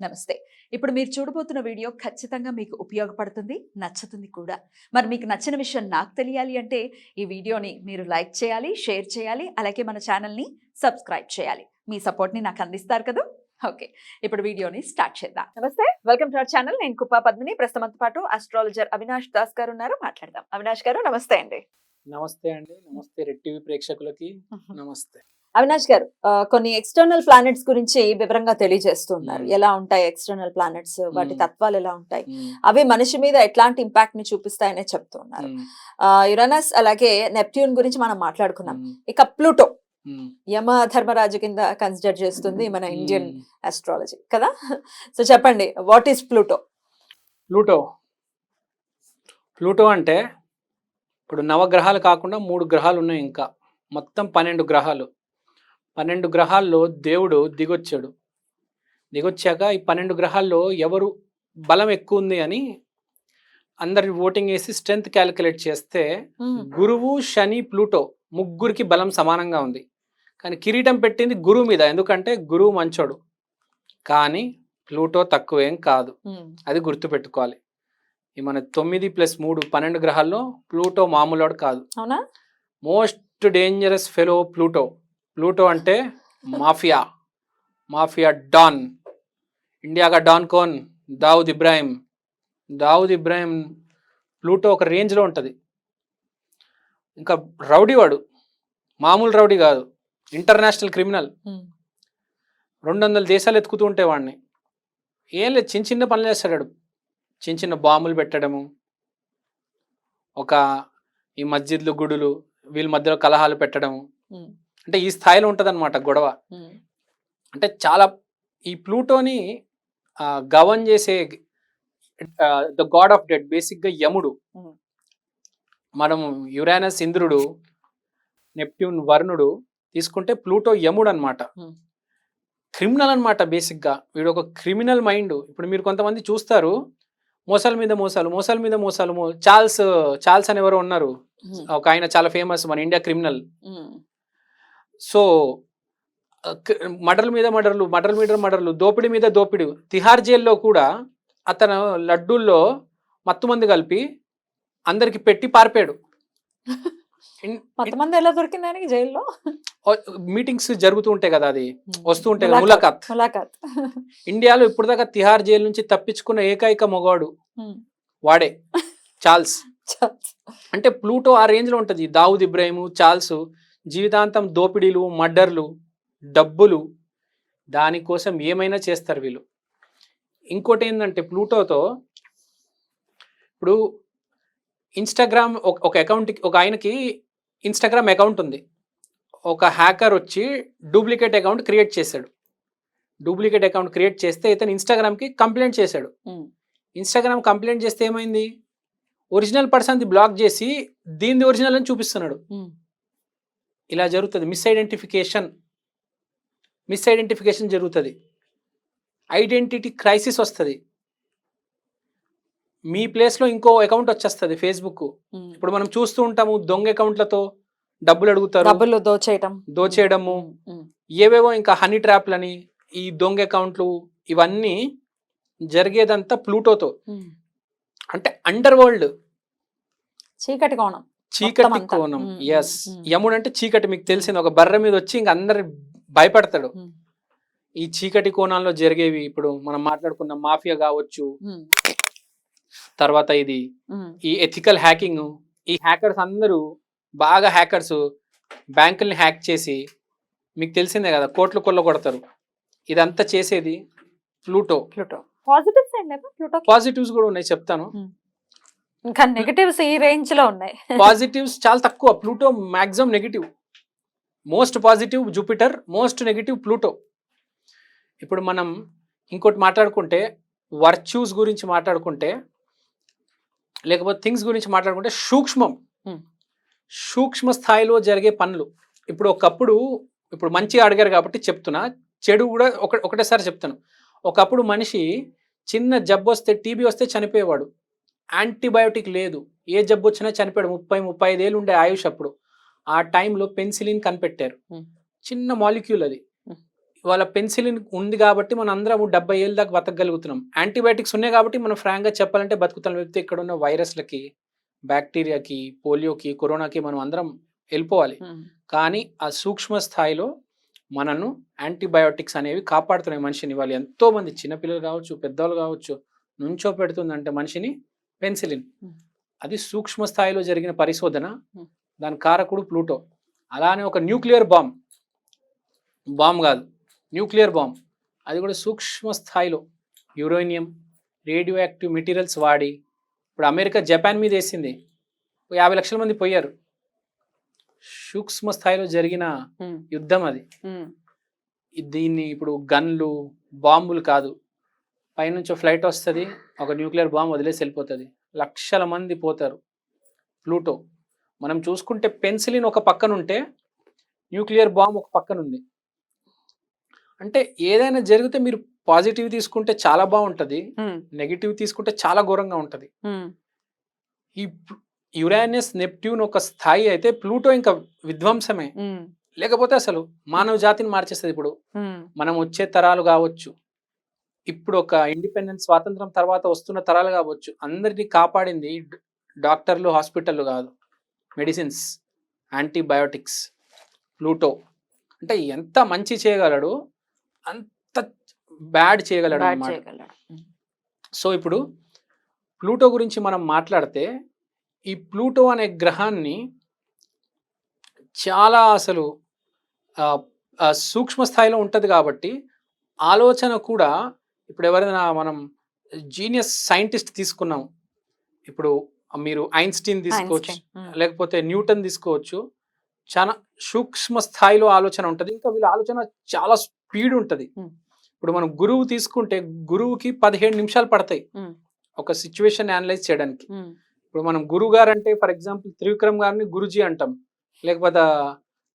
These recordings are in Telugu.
నమస్తే. ఇప్పుడు మీరు చూడబోతున్న వీడియో ఖచ్చితంగా మీకు ఉపయోగపడుతుంది, నచ్చుతుంది కూడా. మరి మీకు నచ్చిన విషయం నాకు తెలియాలి అంటే ఈ వీడియోని మీరు లైక్ చేయాలి, షేర్ చేయాలి, అలాగే మన ఛానల్ని సబ్స్క్రైబ్ చేయాలి. మీ సపోర్ట్ని నాకు అందిస్తారు కదా. ఓకే, ఇప్పుడు వీడియోని స్టార్ట్ చేద్దాం. నమస్తే, వెల్కమ్ టు అవర్ ఛానల్. నేను కుప్పా పద్మిని. ప్రస్తుతంతో పాటు ఆస్ట్రాలజర్ అవినాష్ దాస్ గారు ఉన్నారు. మాట్లాడదాం. అవినాష్ గారు నమస్తే అండి. నమస్తే అండి. నమస్తే రెడ్ టీవీ ప్రేక్షకులకి నమస్తే. అవినాష్ గారు, కొన్ని ఎక్స్టర్నల్ ప్లానెట్స్ గురించి వివరంగా తెలియజేస్తున్నారు. ఎలా ఉంటాయి ఎక్స్టర్నల్ ప్లానెట్స్, వాటి తత్వాలు ఎలా ఉంటాయి, అవి మనిషి మీద ఎట్లాంటి ఇంపాక్ట్ ని చూపిస్తాయనే చెప్తున్నారు. యురేనస్ అలాగే నెప్ట్యూన్ గురించి మనం మాట్లాడుకున్నాం. ఇక ప్లూటో యమ ధర్మరాజు కింద కన్సిడర్ చేస్తుంది మన ఇండియన్ ఆస్ట్రాలజీ కదా. సో చెప్పండి, వాట్ ఈస్ ప్లూటో? ప్లూటో అంటే ఇప్పుడు నవగ్రహాలు కాకుండా 3 గ్రహాలు ఉన్నాయి. ఇంకా మొత్తం 12 గ్రహాలు. 12 గ్రహాల్లో దేవుడు దిగొచ్చాక ఈ 12 గ్రహాల్లో ఎవరు బలం ఎక్కువ ఉంది అని అందరి ఓటింగ్ వేసి స్ట్రెంత్ క్యాలిక్యులేట్ చేస్తే గురువు, శని, ప్లూటో ముగ్గురికి బలం సమానంగా ఉంది. కానీ కిరీటం పెట్టింది గురువు మీద, ఎందుకంటే గురువు మంచోడు. కానీ ప్లూటో తక్కువేం కాదు, అది గుర్తుపెట్టుకోవాలి. ఈ మన 9+3 12 గ్రహాల్లో ప్లూటో మామూలుడు కాదు. అవునా? మోస్ట్ డేంజరస్ ఫెలో ప్లూటో అంటే మాఫియా డాన్. ఇండియా కా డాన్ కోన్? దావుద్ ఇబ్రాహిం. ప్లూటో ఒక రేంజ్లో ఉంటుంది. ఇంకా రౌడీ వాడు, మామూలు రౌడీ కాదు, ఇంటర్నేషనల్ క్రిమినల్. 200 దేశాలు ఎత్తుకుతూ ఉంటే వాడిని ఏం లేదు, చిన్న పనులు చేస్తాడు. చిన్న బాంబులు పెట్టడము, ఈ మస్జిద్లు, గుడులు, వీళ్ళ మధ్యలో కలహాలు పెట్టడము, అంటే ఈ స్థాయిలో ఉంటదన్నమాట గొడవ. అంటే చాలా ఈ ప్లూటోని గవర్న్ చేసే ద గాడ్ ఆఫ్ డెడ్, బేసిక్గా యముడు. మనము యురేనస్ ఇంద్రుడు, నెప్ట్యూన్ వరుణుడు తీసుకుంటే ప్లూటో యముడు అనమాట. క్రిమినల్ అనమాట బేసిక్గా. వీడు ఒక క్రిమినల్ మైండ్. ఇప్పుడు మీరు కొంతమంది చూస్తారు, మోసాల మీద మోసాలు. చార్ల్స్ అని ఎవరో ఉన్నారు, ఒక ఆయన చాలా ఫేమస్ మన ఇండియా క్రిమినల్. సో మర్డర్లు, దోపిడీ మీద దోపిడీ. తిహార్ జైల్లో కూడా అతను లడ్డూల్లో మత్తుమంది కలిపి అందరికి పెట్టి పారిపోయాడు. కొంతమంది ఎలా దొరికిందని జైల్లో మీటింగ్స్ జరుగుతూ ఉంటాయి కదా, అది వస్తూ ఉంటాయి కదా, ములాఖాత్. ఇండియాలో ఇప్పుడు దాకా తిహార్ జైలు నుంచి తప్పించుకున్న ఏకైక మొగాడు వాడే, చార్ల్స్. అంటే ప్లూటో ఆ రేంజ్ లో ఉంటది. దావుద్ ఇబ్రాహిం, చార్ల్స్ జీవితాంతం దోపిడీలు, మర్డర్లు, డబ్బులు, దానికోసం ఏమైనా చేస్తారు వీళ్ళు. ఇంకోటి ఏంటంటే ప్లూటోతో ఇప్పుడు ఇన్స్టాగ్రామ్ ఒక ఆయనకి ఇన్స్టాగ్రామ్ అకౌంట్ ఉంది. ఒక హ్యాకర్ వచ్చి డూప్లికేట్ అకౌంట్ క్రియేట్ చేస్తే ఇతను ఇన్స్టాగ్రామ్కి కంప్లైంట్ చేశాడు. ఇన్స్టాగ్రామ్ కంప్లైంట్ చేస్తే ఏమైంది, ఒరిజినల్ పర్సన్ది బ్లాక్ చేసి దీనిది ఒరిజినల్ అని చూపిస్తున్నాడు. ఇలా జరుగుతుంది. మిస్ ఐడెంటిఫికేషన్ జరుగుతుంది. ఐడెంటిటీ క్రైసిస్ వస్తుంది. మీ ప్లేస్లో ఇంకో అకౌంట్ వచ్చేస్తుంది ఫేస్బుక్. ఇప్పుడు మనం చూస్తూ ఉంటాము, దొంగ అకౌంట్లతో డబ్బులు అడుగుతారు, డబ్బులు దోచేయడము, ఏవేవో ఇంకా హనీ ట్రాప్లని, ఈ దొంగ అకౌంట్లు, ఇవన్నీ జరిగేదంతా ప్లూటోతో. అంటే అండర్ వరల్డ్, చీకటి కోణం. ఎస్, యముడు అంటే చీకటి. మీకు తెలిసింది, ఒక బర్రె మీద వచ్చి ఇంక అందరు భయపడతాడు. ఈ చీకటి కోణాల్లో జరిగేవి ఇప్పుడు మనం మాట్లాడుకున్న మాఫియా కావచ్చు, తర్వాత ఇది ఈ ఎథికల్ హ్యాకింగ్. ఈ హ్యాకర్స్ అందరూ బాగా బ్యాంకుల్ని హ్యాక్ చేసి, మీకు తెలిసిందే కదా, కోట్లు కొల్లగొడతారు. ఇదంతా చేసేది ప్లూటో. పాజిటివ్స్ కూడా ఉన్నాయి, చెప్తాను. ఇంకా నెగటివ్స్ ఈ రేంజ్ లో ఉన్నాయి. పాజిటివ్స్ చాలా తక్కువ. Pluto maximum negative. Most positive Jupiter, most negative Pluto. ఇప్పుడు మనం ఇంకోటి మాట్లాడుకుంటే, వర్చ్యూస్ గురించి మాట్లాడుకుంటే, లేకపోతే థింగ్స్ గురించి మాట్లాడుకుంటే, సూక్ష్మ స్థాయిలో జరిగే పనులు. ఇప్పుడు ఒకప్పుడు, ఇప్పుడు మంచిగా అడిగారు కాబట్టి చెప్తున్నా, చెడు కూడా ఒకటేసారి చెప్తాను. ఒకప్పుడు మనిషి చిన్న జబ్బు వస్తే, టీబీ వస్తే చనిపోయేవాడు. యాంటీబయోటిక్ లేదు, ఏ జబ్బు వచ్చినా చనిపోయాడు. 30-35 ఏళ్ళు ఉండే ఆయుష్ అప్పుడు. ఆ టైంలో పెన్సిలిన్ కనిపెట్టారు. చిన్న మాలిక్యూల్ అది. వాళ్ళ పెన్సిలిన్ ఉంది కాబట్టి మనం అందరం 70 ఏళ్ళ దాకా బతకగలుగుతున్నాం. యాంటీబయాటిక్స్ ఉన్నాయి కాబట్టి మనం ఫ్రాంక్గా చెప్పాలంటే బతుకుతాం. లేకపోతే ఇక్కడ ఉన్న వైరస్లకి, బ్యాక్టీరియాకి, పోలియోకి, కరోనాకి మనం అందరం వెళ్ళిపోవాలి. కానీ ఆ సూక్ష్మ స్థాయిలో మనను యాంటీబయాటిక్స్ అనేవి కాపాడుతున్నాయి మనిషిని. వాళ్ళు ఎంతో మంది చిన్నపిల్లలు కావచ్చు, పెద్దవాళ్ళు కావచ్చు, నుంచో పెడుతుందంటే మనిషిని పెన్సిలిన్. అది సూక్ష్మ స్థాయిలో జరిగిన పరిశోధన. దాని కారకుడు ప్లూటో. అలానే ఒక న్యూక్లియర్ బాంబ్ కాదు, న్యూక్లియర్ బాంబ్, అది కూడా సూక్ష్మ స్థాయిలో యురేనియం, రేడియో యాక్టివ్ మెటీరియల్స్ వాడి ఇప్పుడు అమెరికా జపాన్ మీద వేసింది, 50 లక్షల మంది పోయారు. సూక్ష్మ స్థాయిలో జరిగిన యుద్ధం అది. దీన్ని ఇప్పుడు గన్లు, బాంబులు కాదు, పైనుంచి ఫ్లైట్ వస్తుంది, ఒక న్యూక్లియర్ బాంబ్ వదిలేసి వెళ్ళిపోతుంది, లక్షల మంది పోతారు. ప్లూటో. మనం చూసుకుంటే పెన్సిలిన్ ఒక పక్కన ఉంటే న్యూక్లియర్ బాంబ్ ఒక పక్కన ఉంది. అంటే ఏదైనా జరిగితే మీరు పాజిటివ్ తీసుకుంటే చాలా బాగుంటది, నెగిటివ్ తీసుకుంటే చాలా ఘోరంగా ఉంటది. ఈ యురేనస్, నెప్ట్యూన్ ఒక స్థాయి అయితే ప్లూటో ఇంకా విధ్వంసమే. లేకపోతే అసలు మానవ జాతిని మార్చేస్తుంది. ఇప్పుడు మనం వచ్చే తరాలు కావచ్చు, ఇప్పుడు ఒక ఇండిపెండెన్స్ స్వాతంత్రం తర్వాత వస్తున్న తరాలు కావచ్చు, అందరినీ కాపాడింది డాక్టర్లు, హాస్పిటల్లు కాదు, మెడిసిన్స్, యాంటీబయోటిక్స్. ప్లూటో అంటే ఎంత మంచి చేయగలడు అంత బ్యాడ్ చేయగలడు అన్నమాట. సో ఇప్పుడు ప్లూటో గురించి మనం మాట్లాడితే, ఈ ప్లూటో అనే గ్రహాన్ని చాలా అసలు సూక్ష్మ స్థాయిలో ఉంటుంది కాబట్టి ఆలోచన కూడా, ఇప్పుడు ఎవరైనా మనం జీనియస్ సైంటిస్ట్ తీసుకున్నాం, ఇప్పుడు మీరు ఐన్స్టీన్ తీసుకోవచ్చు, లేకపోతే న్యూటన్ తీసుకోవచ్చు, చాలా సూక్ష్మ స్థాయిలో ఆలోచన ఉంటుంది. ఇంకా వీళ్ళ ఆలోచన చాలా స్పీడ్ ఉంటుంది. ఇప్పుడు మనం గురువు తీసుకుంటే గురువుకి 17 నిమిషాలు పడతాయి ఒక సిచ్యువేషన్ అనలైజ్ చేయడానికి. ఇప్పుడు మనం గురువు గారు అంటే ఫర్ ఎగ్జాంపుల్ త్రివిక్రమ్ గారిని గురుజీ అంటాం, లేకపోతే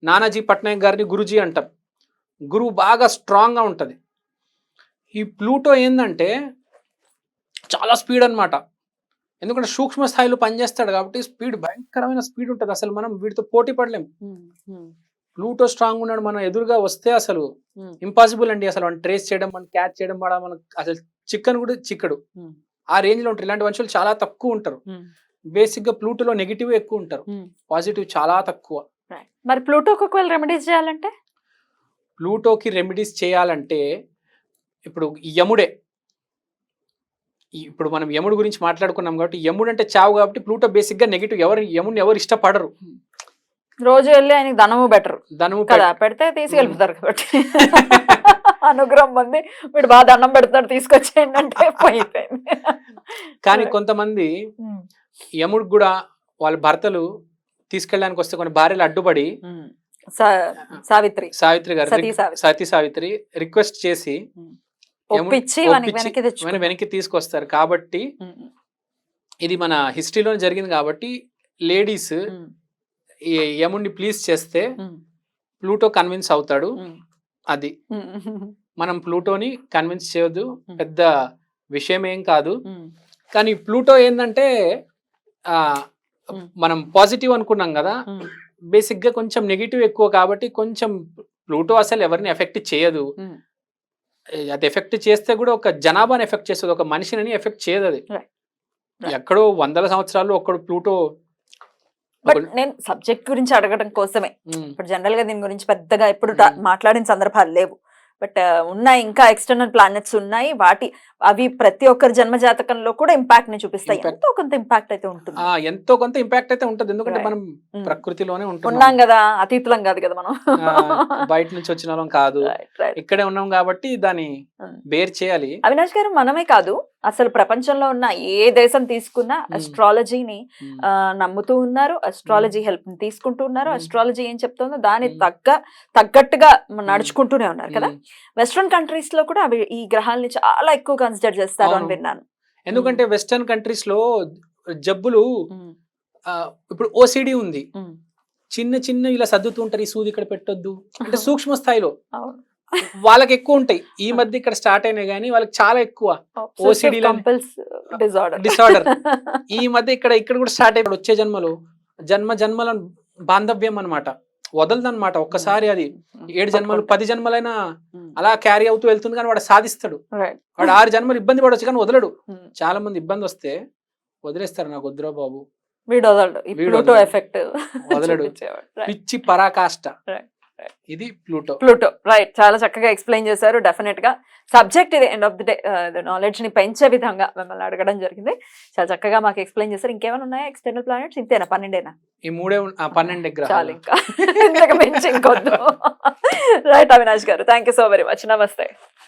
నానాజీ పట్నాయక్ గారిని గురుజీ అంటాం. గురువు బాగా స్ట్రాంగ్గా ఉంటుంది. ఈ ప్లూటో ఏంటంటే చాలా స్పీడ్ అన్నమాట. ఎందుకంటే సూక్ష్మ స్థాయిలో పనిచేస్తాడు కాబట్టి స్పీడ్, భయంకరమైన స్పీడ్ ఉంటుంది. అసలు మనం వీటితో పోటీ పడలేం. ప్లూటో స్ట్రాంగ్ ఉన్నాడు, మనం ఎదురుగా వస్తే అసలు ఇంపాసిబుల్ అండి. అసలు మనం ట్రేస్ చేయడం, మనం క్యాచ్ చేయడం, మనం అసలు చిక్కను కూడా చిక్కడు. ఆ రేంజ్ లో ఉంటారు. ఇలాంటి మనుషులు చాలా తక్కువ ఉంటారు. బేసిక్ గా ప్లూటోలో నెగిటివ్ ఎక్కువ ఉంటారు, పాజిటివ్ చాలా తక్కువ. మరి ప్లూటోకి ఒకవేళ రెమెడీస్ చేయాలంటే, ప్లూటోకి రెమెడీస్ చేయాలంటే ఇప్పుడు యముడే. ఇప్పుడు మనం యముడు గురించి మాట్లాడుకున్నాం కాబట్టి, యముడు అంటే చావు కాబట్టి ప్లూటో బేసిక్ గా నెగిటివ్. యముడిని ఎవరు ఇష్టపడరు. రోజు వెళ్ళి ఆయనకి ధనము బెటర్, ధనము కదా, పెడితే తీసుకెళ్ళిపోతారు కాబట్టి అనుగ్రహం మంది వీడు బాగా దండం పెడతాడు తీసుకొచ్చేయండి అంటే అయిపోయింది. కానీ కొంతమంది యముడు కూడా వాళ్ళ భర్తలు తీసుకెళ్ళడానికి వస్తే కొన్ని భార్యలు అడ్డుపడి, సావిత్రి గారు, సతీ సావిత్రి రిక్వెస్ట్ చేసి వెనక్కి తీసుకొస్తారు. కాబట్టి ఇది మన హిస్టరీలో జరిగింది. కాబట్టి లేడీస్ యముడిని ప్లీజ్ చేస్తే ప్లూటో కన్విన్స్ అవుతాడు. అది మనం ప్లూటోని కన్విన్స్ చేయొద్దు, పెద్ద విషయం ఏం కాదు. కానీ ప్లూటో ఏంటంటే మనం పాజిటివ్ అనుకున్నాం కదా, బేసిక్ గా కొంచెం నెగిటివ్ ఎక్కువ కాబట్టి కొంచెం ప్లూటో అసలు ఎవరిని ఎఫెక్ట్ చేయదు. అది ఎఫెక్ట్ చేస్తే కూడా ఒక జనాభాని ఎఫెక్ట్ చేస్తుంది, ఒక మనిషిని ఎఫెక్ట్ చేయదు. అది ఎక్కడో 100 సంవత్సరాలు ఒక్కడు ప్లూటో. బట్ నేను సబ్జెక్ట్ గురించి అడగడం కోసమే, ఇప్పుడు జనరల్ గా దీని గురించి పెద్దగా ఎప్పుడు మాట్లాడిన సందర్భాలు లేవు. బట్ ఉన్నాయి, ఇంకా ఎక్స్టర్నల్ ప్లానెట్స్ ఉన్నాయి, అవి ప్రతి ఒక్కరి జన్మ జాతకంలో కూడా ఇంపాక్ట్ ని చూపిస్తాయి. ఎంతో కొంత ఇంపాక్ట్ అయితే ఉంటుంది, ఎంతో కొంత ఇంపాక్ట్ అయితే ఉంటుంది. ఎందుకంటే మనం ప్రకృతిలోనే ఉన్నాం కదా, అతీతులం కాదు కదా మనం, బయట నుంచి వచ్చిన వాళ్ళం కాదు, ఇక్కడే ఉన్నాం కాబట్టి దాన్ని బేర్ చేయాలి. అవినాష్ గారు, మనమే కాదు అసలు ప్రపంచంలో ఉన్న ఏ దేశం తీసుకున్నా అస్ట్రాలజీని నమ్ముతూ ఉన్నారు, అస్ట్రాలజీ హెల్ప్ తీసుకుంటూ ఉన్నారు. అస్ట్రాలజీ ఏం చెప్తుందో దాని తగ్గట్టుగా నడుచుకుంటూనే ఉన్నారు కదా. వెస్ట్రన్ కంట్రీస్ లో కూడా అవి ఈ గ్రహాలని చాలా ఎక్కువ కన్సిడర్ చేస్తారు అని విన్నాను. ఎందుకంటే వెస్టర్న్ కంట్రీస్ లో జబ్బులు, ఇప్పుడు ఓసిడి ఉంది, చిన్న చిన్న ఇలా సర్దుతూ ఉంటారు, ఈ సూది ఇక్కడ పెట్టొద్దు అంటే సూక్ష్మ స్థాయిలో వాళ్ళకి ఎక్కువ ఉంటాయి. ఈ మధ్య ఇక్కడ స్టార్ట్ అయినాయి కానీ వాళ్ళకి చాలా ఎక్కువ ఓసిడి డిసార్డర్. ఈ మధ్య ఇక్కడ కూడా స్టార్ట్ అయిపోయి వచ్చే జన్మలో జన్మల బాంధవ్యం అన్నమాట. వదలదన్నమాట. ఒక్కసారి అది 7 జన్మలు 10 జన్మలైనా అలా క్యారీ అవుతూ వెళ్తుంది, కానీ వాడు సాధిస్తాడు. రైట్. వాడు 6 జన్మలు ఇబ్బంది పడవచ్చు కానీ వదలడు. చాలా మంది ఇబ్బంది వస్తే వదిలేస్తారు, నాకు వద్దురా బాబు, వీడు వదలడు. ఈ వీడు ప్లూటో వదలడు. ఎఫెక్ట్ వదలడు. పిచ్చి పరాకాష్ట Right. ఇది ప్లూటో. ప్లూటో. రైట్. చాలా చక్కగా ఎక్స్ప్లెయిన్ చేశారు. డెఫినెట్ గా సబ్జెక్ట్ ఇది end of the day knowledge ని పెంచే విధంగా మిమ్మల్ని అడగడం జరిగింది. చాలా చక్కగా మాకు ఎక్స్ప్లెయిన్ చేశారు. ఇంకేమైనా ఉన్నాయా ఎక్స్టర్నల్ ప్లానెట్స్? ఇంతేనా? 12 ఈ 12 చాలు, గ్రహాలు. ఇంకా ఇంతకు మించి ఇంకొద్దు. రైట్ అవినాష్ గారు, thank you so very much. నమస్తే.